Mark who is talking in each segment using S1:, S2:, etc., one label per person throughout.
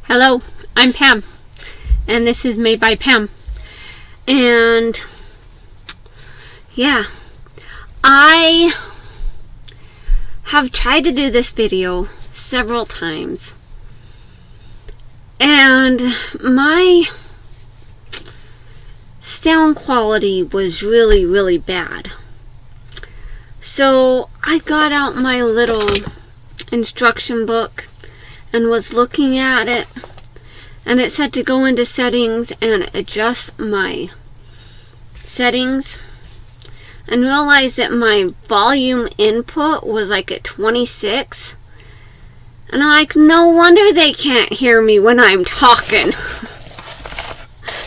S1: Hello, I'm Pam, and this is Made by Pam. And yeah, I have tried to do this video several times, and my sound quality was really bad. So I got out my little instruction book and was looking at it, and it said to go into settings and adjust my settings, and realized that my volume input was like at 26, and I'm like, no wonder they can't hear me when I'm talking.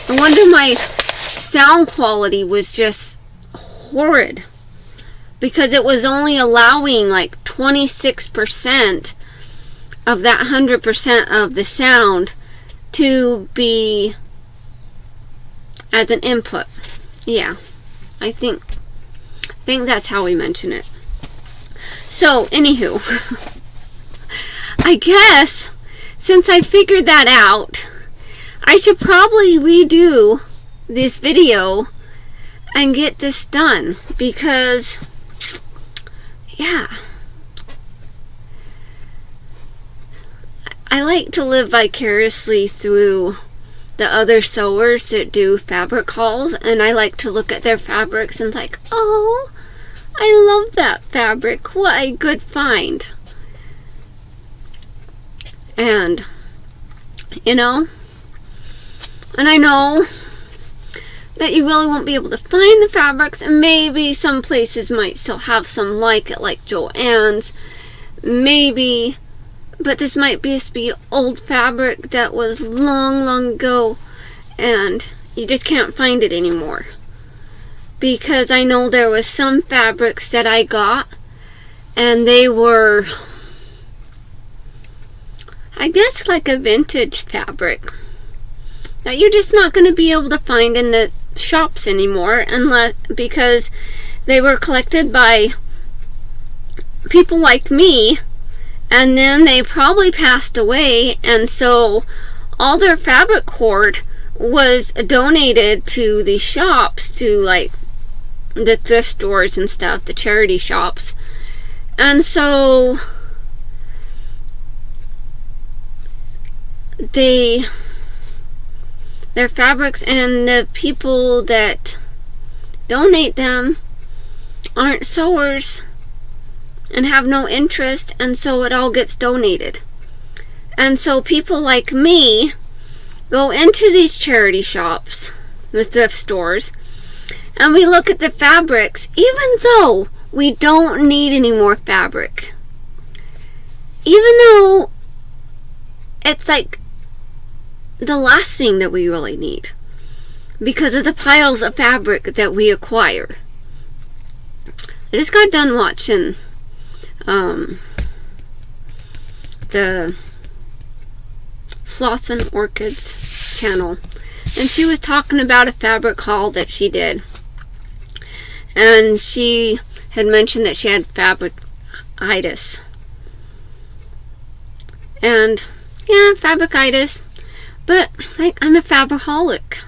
S1: No wonder my sound quality was just horrid, because it was only allowing like 26% of that 100% of the sound to be as an input. Yeah, I think that's how we mention it. So anywho, I guess since I figured that out, I should probably redo this video and get this done, because yeah, I like to live vicariously through the other sewers that do fabric hauls, and I like to look at their fabrics and like, oh, I love that fabric, what a good find. And you know, and I know that you really won't be able to find the fabrics, and maybe some places might still have some like it, like Joann's, maybe. But this might just be old fabric that was long ago, and you just can't find it anymore. Because I know there was some fabrics that I got, and they were, I guess, like a vintage fabric that you're just not going to be able to find in the shops anymore, unless, because they were collected by people like me, and then they probably passed away, and so all their fabric cord was donated to the shops, to like the thrift stores and stuff, the charity shops. And so their fabrics, and the people that donate them aren't sewers and have no interest, and so it all gets donated. And so people like me go into these charity shops, the thrift stores, and we look at the fabrics, even though we don't need any more fabric, even though it's like the last thing that we really need, because of the piles of fabric that we acquire. I just got done watching the Sloths and Orchids channel, and she was talking about a fabric haul that she did, and she had mentioned that she had fabricitis. And yeah, fabricitis, but like, I'm a fabricaholic.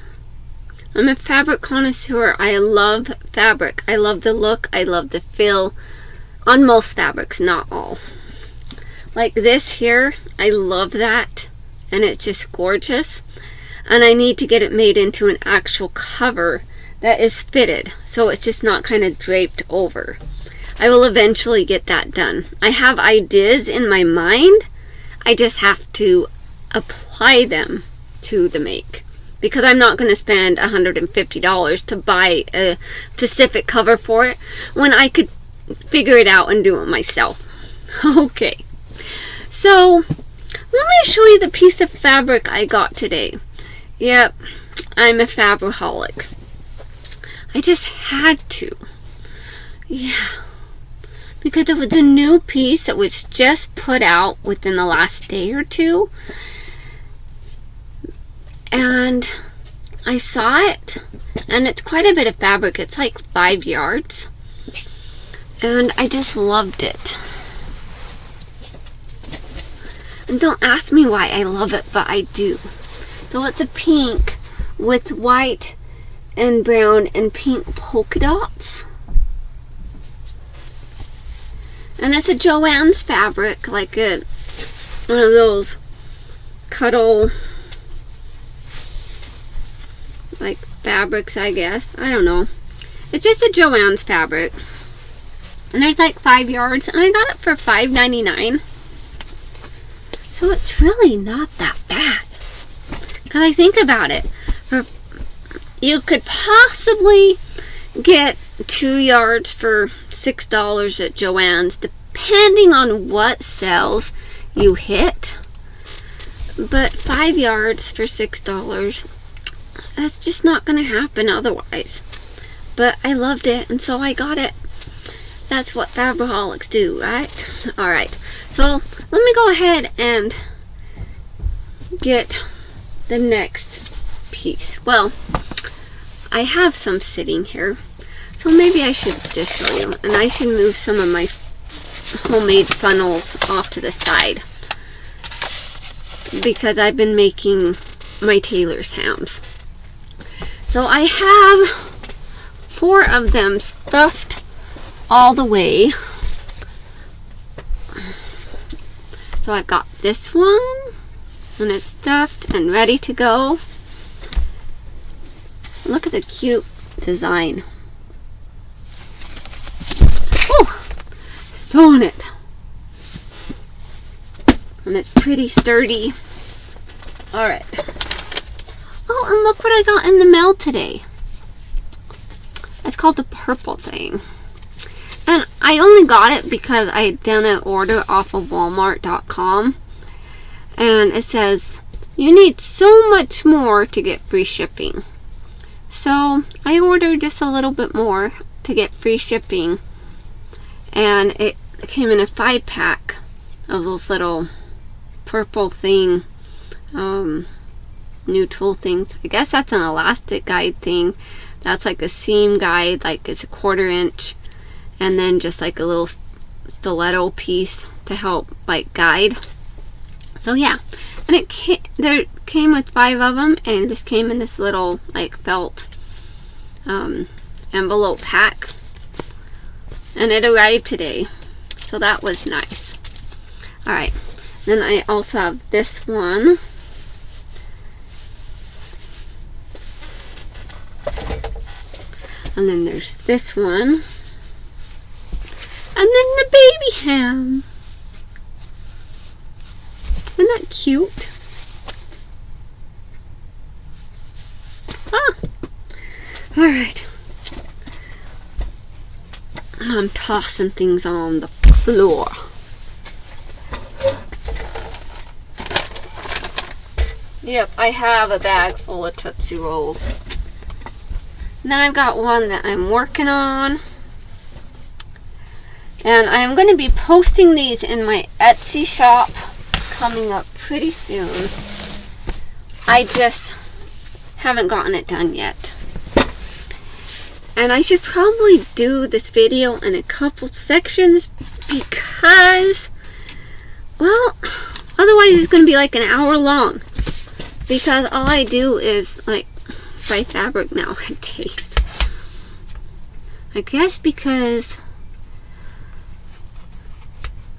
S1: I'm a fabric connoisseur. I love fabric. I love the look. I love the feel on most fabrics, not all. Like this here, I love that, and it's just gorgeous, and I need to get it made into an actual cover that is fitted, so it's just not kind of draped over. I will eventually get that done. I have ideas in my mind, I just have to apply them to the make, because I'm not going to spend $150 to buy a specific cover for it when I could figure it out and do it myself. Okay, so let me show you the piece of fabric I got today. Yep, I'm a fabricaholic. I just had to. Yeah, because it was a new piece that was just put out within the last day or two, and I saw it, and it's quite a bit of fabric. It's like 5 yards. And I just loved it. And don't ask me why I love it, but I do. So it's a pink with white and brown and pink polka dots. And it's a Joann's fabric, like one of those cuddle like fabrics, I guess. I don't know. It's just a Joann's fabric. And there's like 5 yards, and I got it for $5.99. So it's really not that bad. Because I think about it, you could possibly get 2 yards for $6 at Joann's, depending on what sales you hit. But 5 yards for $6, that's just not going to happen otherwise. But I loved it, and so I got it. That's what fabricaholics do, right? Alright, so let me go ahead and get the next piece. Well, I have some sitting here, so maybe I should just show you. And I should move some of my homemade funnels off to the side, because I've been making my tailor's hams. So I have 4 of them stuffed all the way. So I've got this one, and it's stuffed and ready to go. Look at the cute design. Oh, sewing it. And it's pretty sturdy. Alright. Oh, and look what I got in the mail today. It's called the purple thing. And I only got it because I had done an order off of Walmart.com. And it says, you need so much more to get free shipping. So I ordered just a little bit more to get free shipping. And it came in a 5-pack of those little purple thing, neutral things. I guess that's an elastic guide thing. That's like a seam guide, like it's a 1/4 inch. And then just like a little stiletto piece to help like guide. So yeah, and it came with 5 of them, and it just came in this little like felt envelope pack, and it arrived today, so that was nice. All right, then I also have this one. And then there's this one. And then the baby ham. Isn't that cute? Ah. Alright. I'm tossing things on the floor. Yep, I have a bag full of Tootsie Rolls. And then I've got one that I'm working on. And I'm going to be posting these in my Etsy shop coming up pretty soon. I just haven't gotten it done yet. And I should probably do this video in a couple sections because, well, otherwise it's going to be like an hour long. Because all I do is like buy fabric nowadays. I guess because,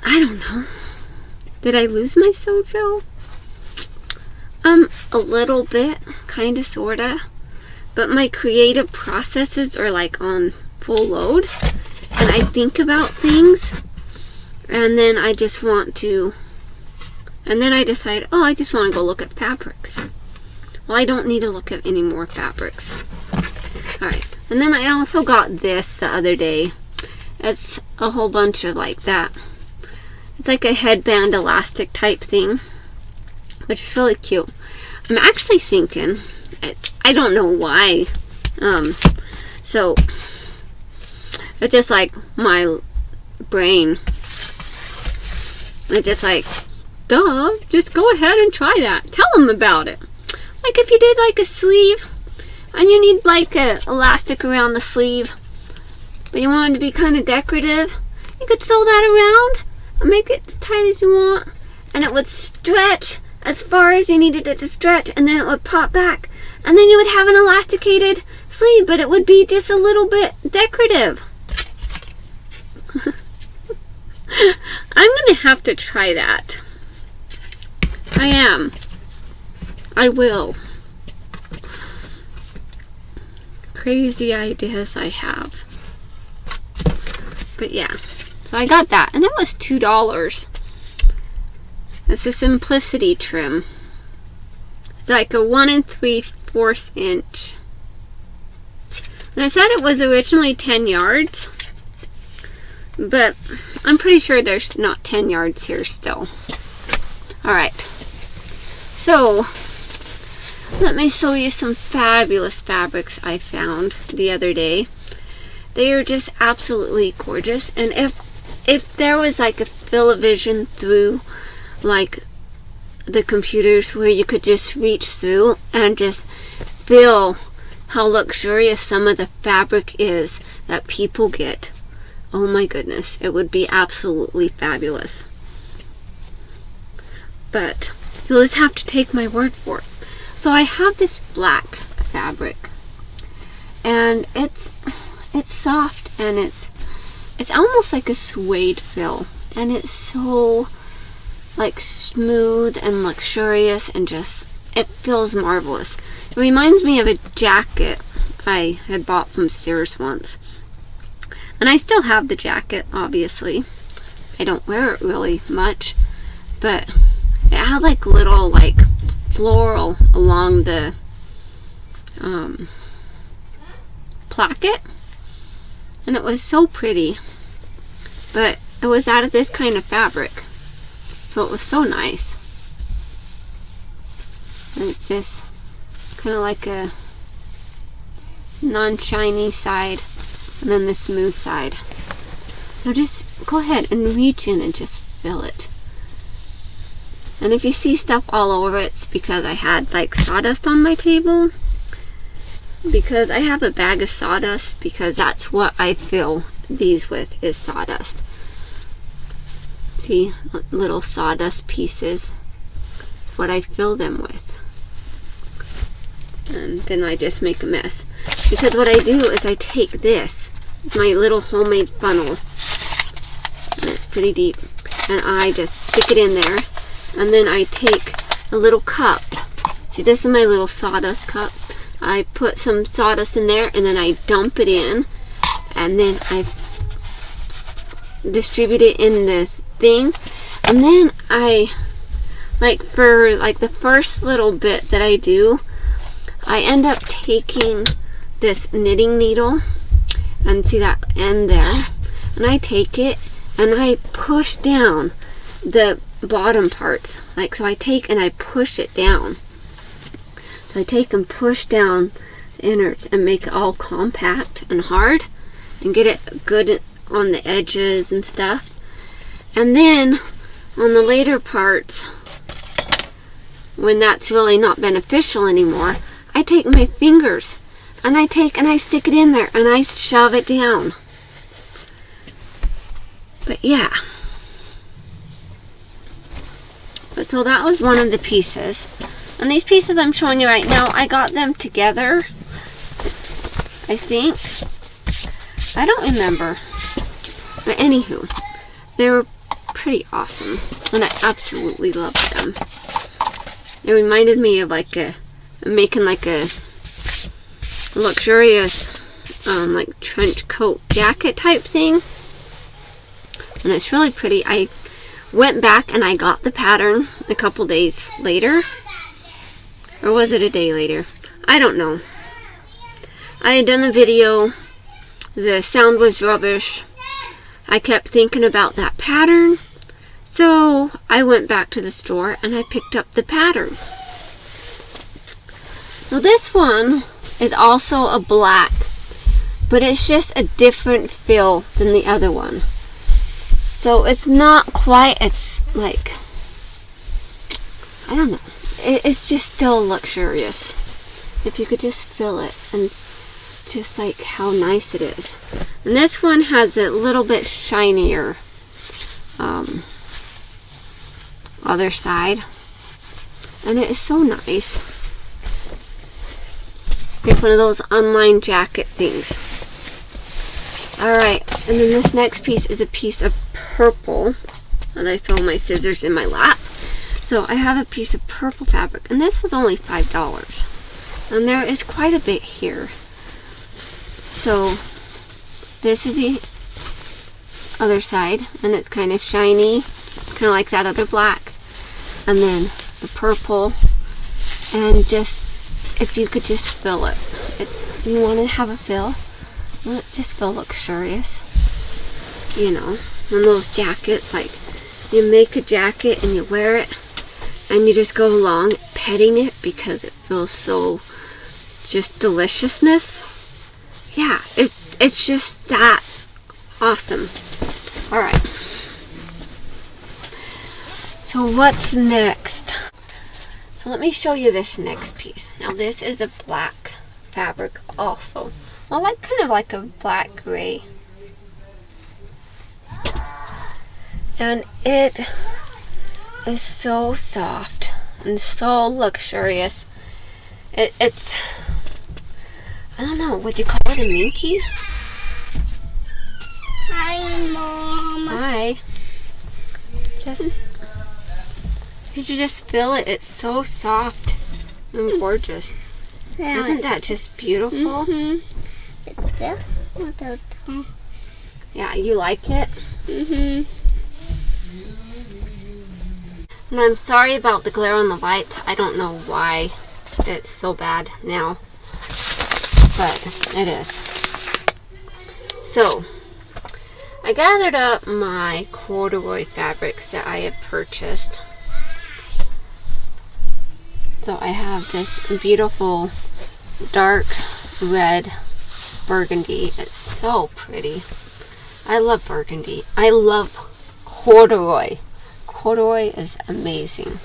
S1: I don't know. Did I lose my sojo? A little bit, kinda, sorta. But my creative processes are like on full load. And I think about things. And then I just want to, and then I decide, oh, I just want to go look at fabrics. Well, I don't need to look at any more fabrics. Alright, and then I also got this the other day. It's a whole bunch of like that. It's like a headband elastic type thing, which is really cute. I'm actually thinking, I don't know why, so it's just like my brain, it's just like, duh, just go ahead and try that. Tell them about it. Like if you did like a sleeve and you need like a elastic around the sleeve, but you want it to be kind of decorative, you could sew that around and make it as tight as you want, and it would stretch as far as you needed it to stretch, and then it would pop back, and then you would have an elasticated sleeve, but it would be just a little bit decorative. I'm gonna have to try that. I am. I will. Crazy ideas I have. But yeah, so I got that, and it was $2. It's a simplicity trim. It's like a 1 3/4 inch. And I said it was originally 10 yards, but I'm pretty sure there's not 10 yards here still. Alright, so let me show you some fabulous fabrics I found the other day. They are just absolutely gorgeous, and if there was like a fill-o-vision through like the computers where you could just reach through and just feel how luxurious some of the fabric is that people get, oh my goodness, it would be absolutely fabulous. But you'll just have to take my word for it. So I have this black fabric, and it's soft, and it's almost like a suede feel, and it's so like smooth and luxurious, and just it feels marvelous. It reminds me of a jacket I had bought from Sears once, and I still have the jacket. Obviously I don't wear it really much, but it had like little like floral along the placket, and it was so pretty, but it was out of this kind of fabric, so it was so nice. And it's just kind of like a non-shiny side and then the smooth side. So just go ahead and reach in and just feel it. And if you see stuff all over it, it's because I had like sawdust on my table. Because I have a bag of sawdust, because that's what I fill these with, is sawdust. See, little sawdust pieces. That's what I fill them with. And then I just make a mess. Because what I do is I take this, it's my little homemade funnel, and it's pretty deep, and I just stick it in there, and then I take a little cup. See, this is my little sawdust cup. I put some sawdust in there, and then I dump it in, and then I distribute it in the thing, and then I, like for like the first little bit that I do, I end up taking this knitting needle, and see that end there, and I take it and I push down the bottom parts, like so I take and I push it down. So I take and push down the innards and make it all compact and hard and get it good on the edges and stuff. And then on the later parts, when that's really not beneficial anymore, I take my fingers and I take and I stick it in there and I shove it down. But yeah. But so that was one of the pieces. And these pieces I'm showing you right now, I got them together, I think. I don't remember. But anywho, they were pretty awesome. And I absolutely loved them. It reminded me of like making like a luxurious like trench coat jacket type thing. And it's really pretty. I went back and I got the pattern a couple days later. Or was it a day later? I don't know. I had done a video. The sound was rubbish. I kept thinking about that pattern. So I went back to the store and I picked up the pattern. Now this one is also a black, but it's just a different feel than the other one. So it's not quite, it's like, I don't know. It's just still luxurious. If you could just feel it, and just like how nice it is. And this one has a little bit shinier other side. And it is so nice. Like one of those online jacket things. Alright, and then this next piece is a piece of purple. And I throw my scissors in my lap. So I have a piece of purple fabric, and this was only $5. And there is quite a bit here. So this is the other side, and it's kind of shiny, kind of like that other black. And then the purple, and just, if you could just fill it. You want to have a fill? Well, just feel luxurious. You know, one of those jackets, like you make a jacket and you wear it, and you just go along petting it because it feels so just deliciousness. Yeah, it's just that awesome. Alright. So what's next? So let me show you this next piece. Now this is a black fabric also. Well, like kind of like a black gray. And it is so soft and so luxurious. It's, I don't know, would you call it a minky?
S2: Hi, Mom.
S1: Hi. Just, did you just feel it? It's so soft and gorgeous.
S2: Yeah.
S1: Isn't that just beautiful? Yeah, you like it? And I'm sorry about the glare on the lights. I don't know why it's so bad now, but it is. So, I gathered up my corduroy fabrics that I had purchased. So I have this beautiful dark red burgundy. It's so pretty. I love burgundy. I love corduroy. Corduroy is amazing.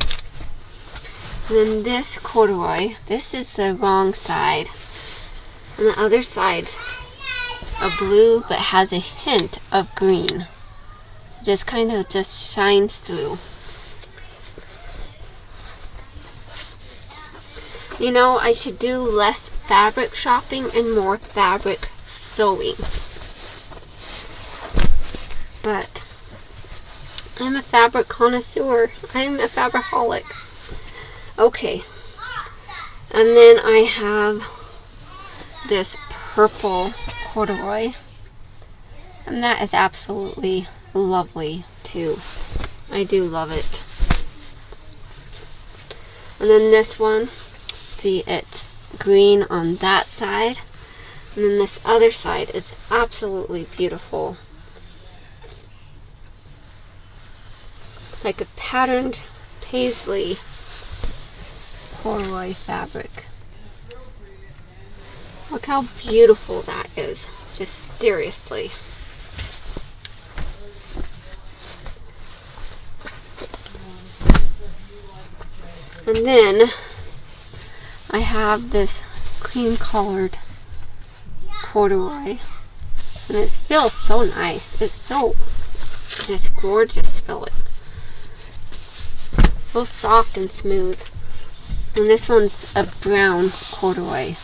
S1: And then this corduroy, this is the wrong side. And the other side's a blue but has a hint of green. Just kind of just shines through. You know, I should do less fabric shopping and more fabric sewing. But I'm a fabric connoisseur. I'm a fabricaholic. Okay. And then I have this purple corduroy. And that is absolutely lovely too. I do love it. And then this one, see, it's green on that side. And then this other side is absolutely beautiful. Like a patterned paisley corduroy fabric. Look how beautiful that is. Just seriously. And then I have this cream colored corduroy. And it feels so nice. It's so just gorgeous, feel it. So soft and smooth. And this one's a brown corduroy.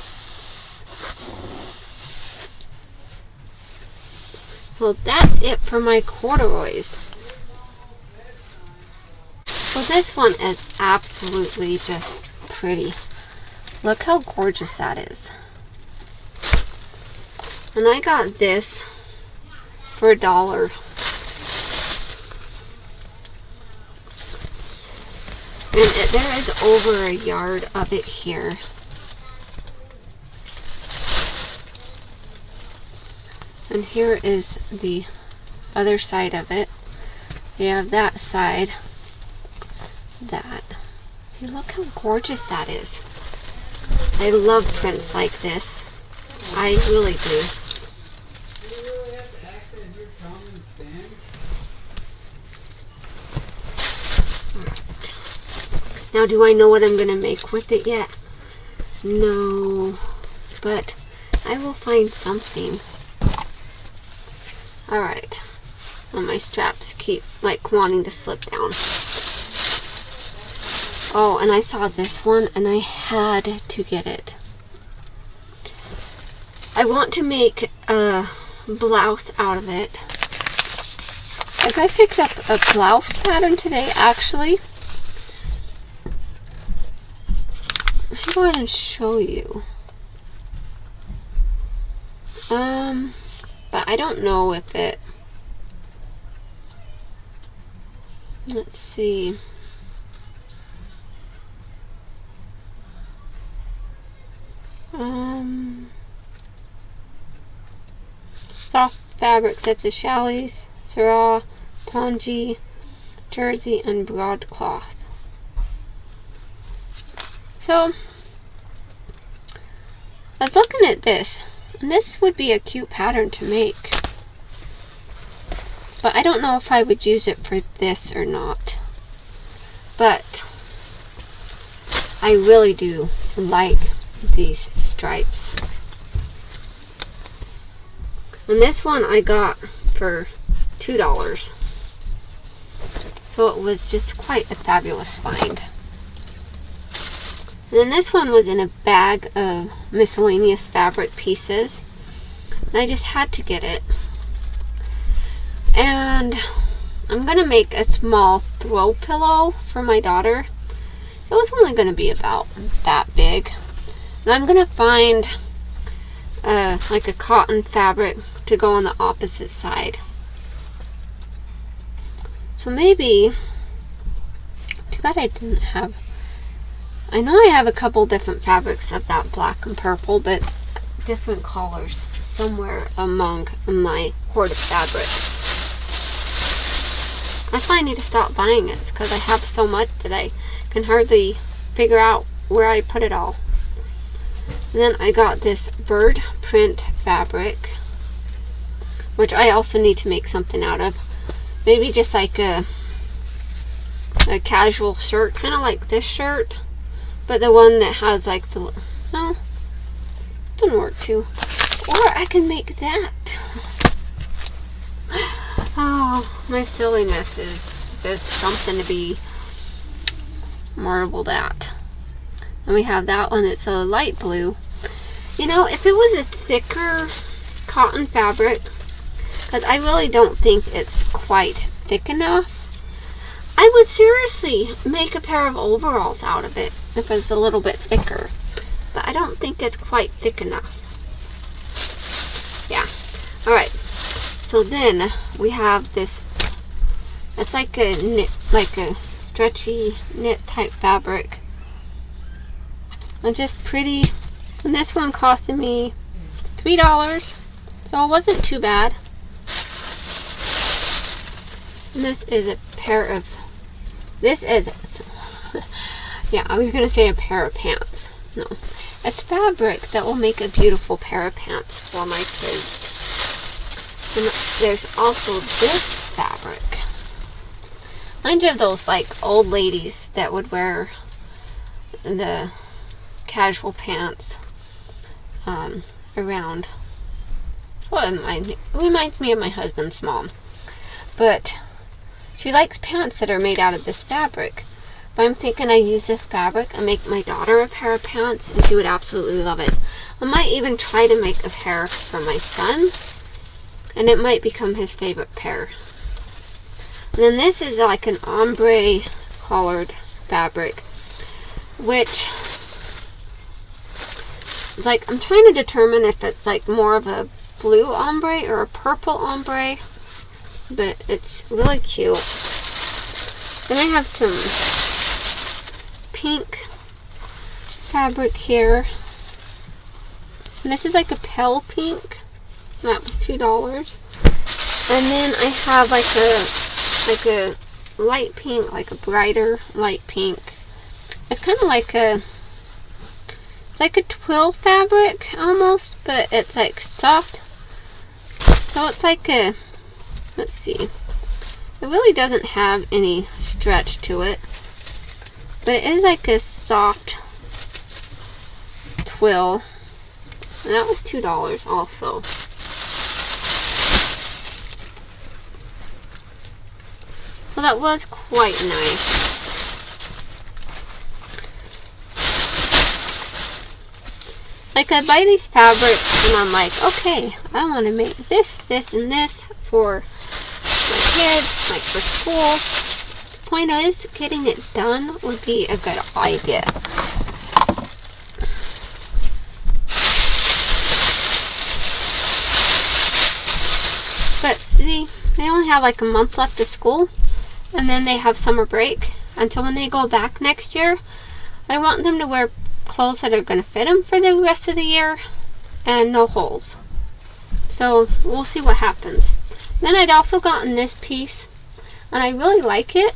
S1: So that's it for my corduroys. So this one is absolutely just pretty. Look how gorgeous that is. And I got this for $1. And there is over a yard of it here. And here is the other side of it. We have that side. That. See, look how gorgeous that is. I love prints like this. I really do. Now, do I know what I'm going to make with it yet? No. But I will find something. Alright. Well, my straps keep like wanting to slip down. Oh, and I saw this one and I had to get it. I want to make a blouse out of it. Like, I picked up a blouse pattern today, actually. Let me go ahead and show you. But I don't know if it... Let's see. Soft fabric sets of challis, surah, pongee, jersey, and broadcloth. So, I was looking at this, and this would be a cute pattern to make. But I don't know if I would use it for this or not. But I really do like these stripes. And this one I got for $2. So it was just quite a fabulous find. And then this one was in a bag of miscellaneous fabric pieces. And I just had to get it. And I'm going to make a small throw pillow for my daughter. It was only going to be about that big. And I'm going to find like a cotton fabric to go on the opposite side. So maybe, too bad I didn't have, I know I have a couple different fabrics of that black and purple, but different colors somewhere among my hoard of fabric. I finally need to stop buying it because I have so much that I can hardly figure out where I put it all. And then I got this bird print fabric, which I also need to make something out of. Maybe just like a casual shirt, kind of like this shirt, but the one that has like the, no, it doesn't work too. Or I can make that. Oh, my silliness is just something to be marveled at. And we have that one that's a light blue. You know, if it was a thicker cotton fabric, because I really don't think it's quite thick enough, I would seriously make a pair of overalls out of it if it was a little bit thicker. But I don't think it's quite thick enough. Yeah. Alright. So then we have this, it's like a knit, like a stretchy knit type fabric. And just pretty. And this one costed me $3. So it wasn't too bad. And this is a pair of, this is, yeah, I was going to say a pair of pants. No. It's fabric that will make a beautiful pair of pants for my kids. And there's also this fabric. Mind you, those like old ladies that would wear the casual pants around. Well, it reminds me of my husband's mom. But she likes pants that are made out of this fabric. But I'm thinking I use this fabric and make my daughter a pair of pants, and she would absolutely love it. I might even try to make a pair for my son, and it might become his favorite pair. And then this is like an ombre colored fabric, which, like, I'm trying to determine if it's like more of a blue ombre or a purple ombre, but it's really cute. Then I have some pink fabric here, and this is like a pale pink. That was $2. And then I have like a light pink, like a brighter light pink. It's kind of like it's like a twill fabric almost, but it's like soft. So it's like a, let's see, it really doesn't have any stretch to it, but it is like a soft twill. And that was $2 also. Well, that was quite nice. Like, I buy these fabrics and I'm like, okay, I want to make this, this, and this for my kids, like for school. The point is, getting it done would be a good idea. But see, they only have like a month left of school, and then they have summer break. Until when they go back next year, I want them to wear clothes that are going to fit them for the rest of the year and no holes. So we'll see what happens. Then I'd also gotten this piece, and I really like it.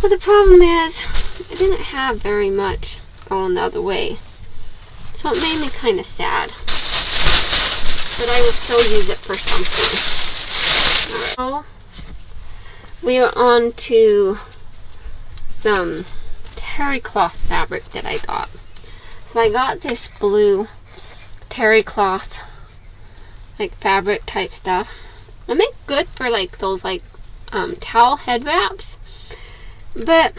S1: But the problem is, I didn't have very much going the other way. So it made me kind of sad. But I will still use it for something. Alright. We are on to some terry cloth fabric that I got. So I got this blue terry cloth, like fabric type stuff. I make good for like those like towel head wraps. But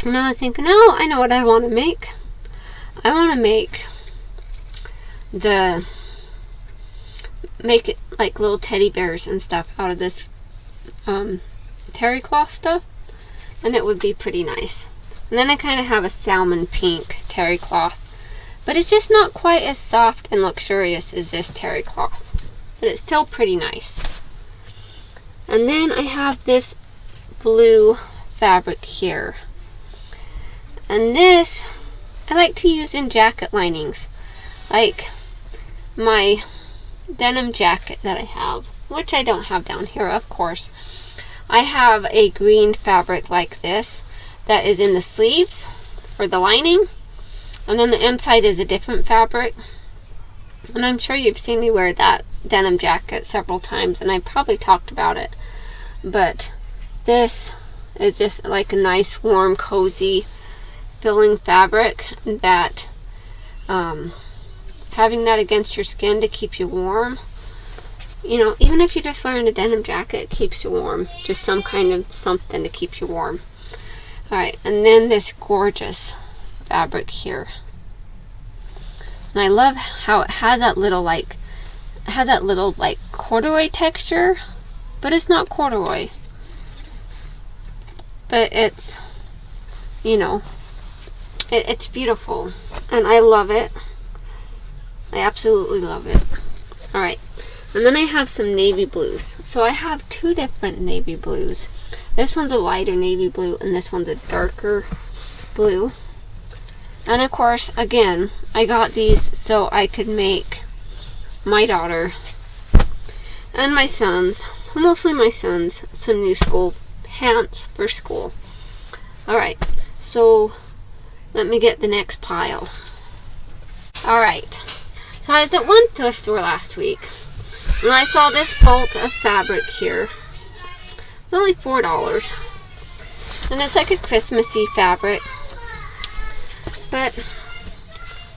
S1: now I was thinking, oh, I know what I want to make. I want to make it like little teddy bears and stuff out of this terry cloth stuff, and it would be pretty nice. And then I kind of have a salmon pink terry cloth, but it's just not quite as soft and luxurious as this terry cloth, but it's still pretty nice. And then I have this blue fabric here, and this I like to use in jacket linings, like my denim jacket that I have, which I don't have down here, of course. I have a green fabric like this that is in the sleeves for the lining, and then the inside is a different fabric. And I'm sure you've seen me wear that denim jacket several times, and I probably talked about it. But this is just like a nice, warm, cozy, filling fabric that having that against your skin to keep you warm. You know, even if you're just wearing a denim jacket, it keeps you warm. Just some kind of something to keep you warm. Alright, and then this gorgeous fabric here. And I love how it has that little like corduroy texture, but it's not corduroy. But it's, you know, it's beautiful, and I love it. I absolutely love it. Alright, and then I have some navy blues. So I have two different navy blues. This one's a lighter navy blue, and this one's a darker blue. And of course, again, I got these so I could make my daughter and my sons, mostly my sons, some new school pants for school. Alright, so let me get the next pile. Alright, so I was at one thrift store last week, and I saw this bolt of fabric here. It's only $4, and it's like a Christmassy fabric, but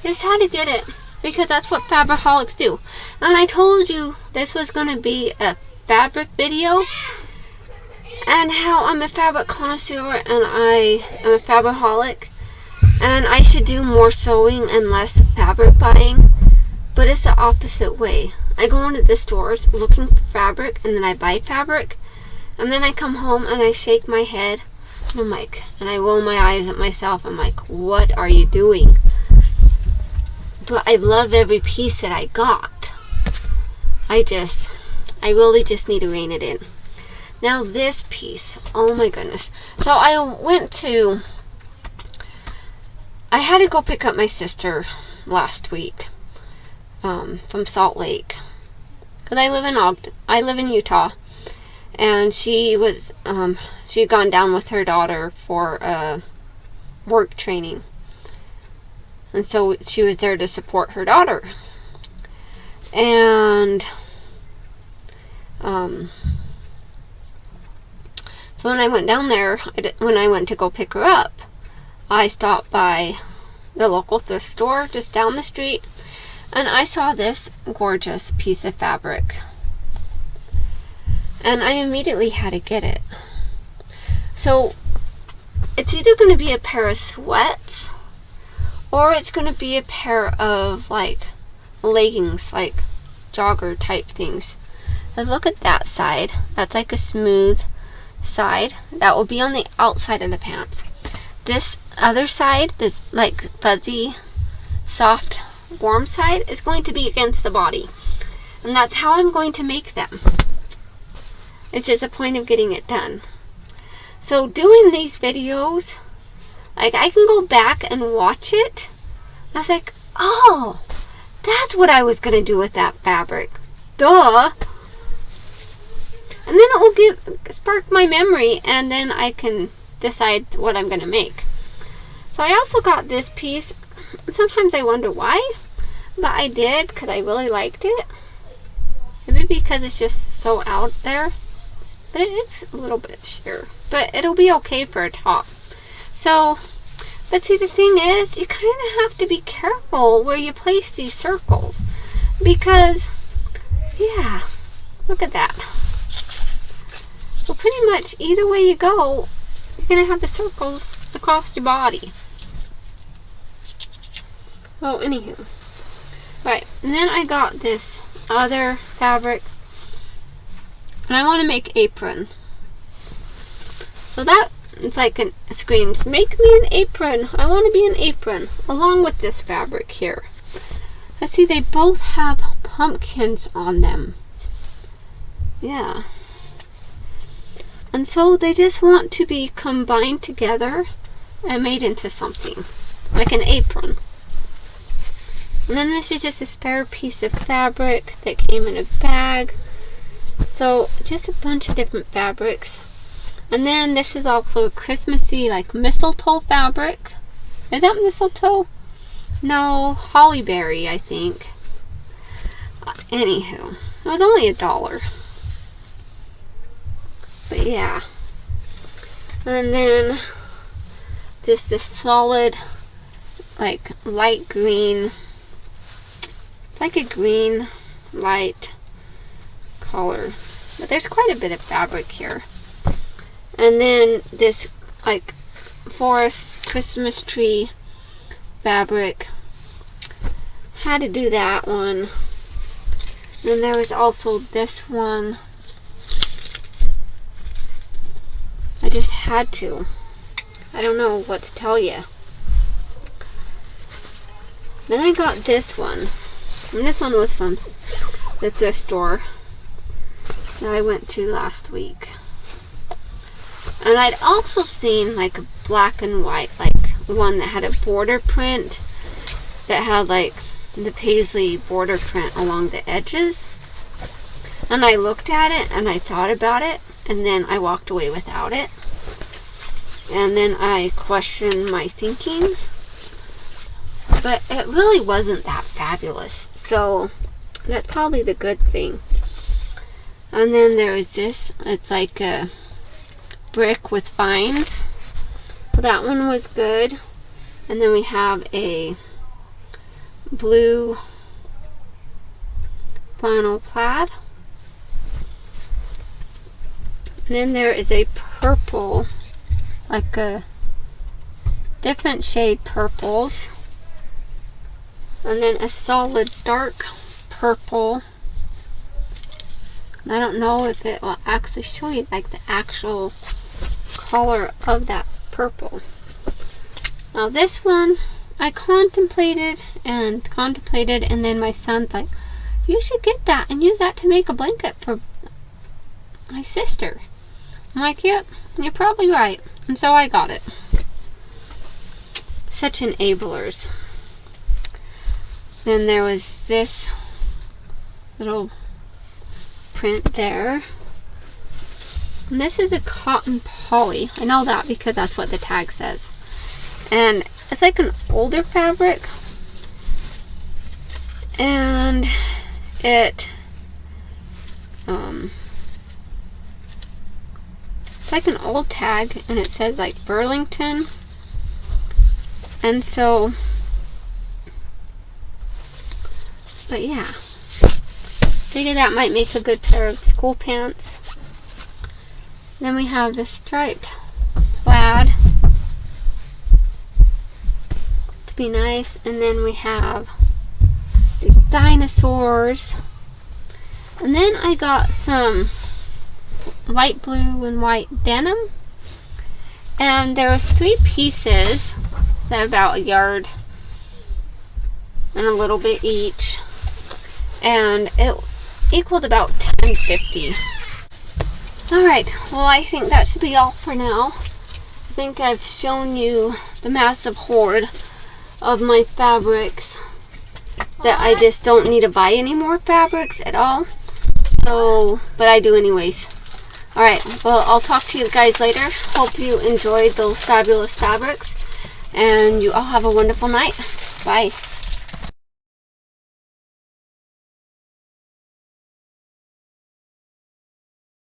S1: I just had to get it because that's what fabricaholics do. And I told you this was going to be a fabric video, and how I'm a fabric connoisseur and I am a fabricaholic, and I should do more sewing and less fabric buying. But it's the opposite way. I go into the stores looking for fabric, and then I buy fabric, and then I come home and I shake my head, and I'm like, and I roll my eyes at myself. I'm like, what are you doing? But I love every piece that I got. I really just need to rein it in. Now this piece, oh my goodness. So I had to go pick up my sister last week from Salt Lake, because I live in Utah, and she had gone down with her daughter for work training, and so she was there to support her daughter. And so when I went down there, when I went to go pick her up, I stopped by the local thrift store just down the street, and I saw this gorgeous piece of fabric, and I immediately had to get it. So it's either going to be a pair of sweats or it's going to be a pair of like leggings, like jogger type things. Let's look at that side. That's like a smooth side. That will be on the outside of the pants. This other side, this like fuzzy, soft, warm side, is going to be against the body. And that's how I'm going to make them. It's just a point of getting it done. So doing these videos, like I can go back and watch it. I was like, oh, that's what I was going to do with that fabric. Duh. And then it will spark my memory, and then I can decide what I'm going to make. So I also got this piece. Sometimes I wonder why, but I did because I really liked it. Maybe because it's just so out there, but it's a little bit sheer. But it'll be okay for a top. So, but see, the thing is, you kind of have to be careful where you place these circles, because, yeah, look at that. So pretty much either way you go, you're going to have the circles across your body. Oh, anywho. Right, and then I got this other fabric, and I want to make apron. So that, it's like it screams, make me an apron. I want to be an apron, along with this fabric here. Let's see, they both have pumpkins on them. Yeah. And so they just want to be combined together and made into something, like an apron. And then this is just a spare piece of fabric that came in a bag. So just a bunch of different fabrics. And then this is also a Christmassy, like mistletoe fabric. Is that mistletoe? No, hollyberry, I think. Anywho, it was only $1. But yeah. And then just this solid, like light green, like a green light color. But there's quite a bit of fabric here. And then this like forest Christmas tree fabric. Had to do that one. And there was also this one. I just had to. I don't know what to tell you. Then I got this one. And this one was from the thrift store that I went to last week. And I'd also seen like a black and white, like one that had a border print, that had like the paisley border print along the edges. And I looked at it and I thought about it, and then I walked away without it. And then I questioned my thinking. But it really wasn't that fabulous. So that's probably the good thing. And then there is this. It's like a brick with vines. So that one was good. And then we have a blue flannel plaid. And then there is a purple, like a different shade purples. And then a solid dark purple. And I don't know if it will actually show you like the actual color of that purple. Now this one I contemplated, and then my son's like, you should get that and use that to make a blanket for my sister. I'm like, yep, you're probably right. And so I got it. Such enablers. Then there was this little print there. And this is a cotton poly. I know that because that's what the tag says. And it's like an older fabric. And it's like an old tag, and it says like Burlington. And so, but yeah, figure that might make a good pair of school pants. Then we have the striped plaid. To be nice. And then we have these dinosaurs. And then I got some light blue and white denim. And there was 3 pieces that about a yard and a little bit each. And it equaled about $10.50. Alright, well I think that should be all for now. I think I've shown you the massive hoard of my fabrics that I just don't need to buy any more fabrics at all. So, but I do anyways. Alright, well I'll talk to you guys later. Hope you enjoyed those fabulous fabrics. And you all have a wonderful night. Bye.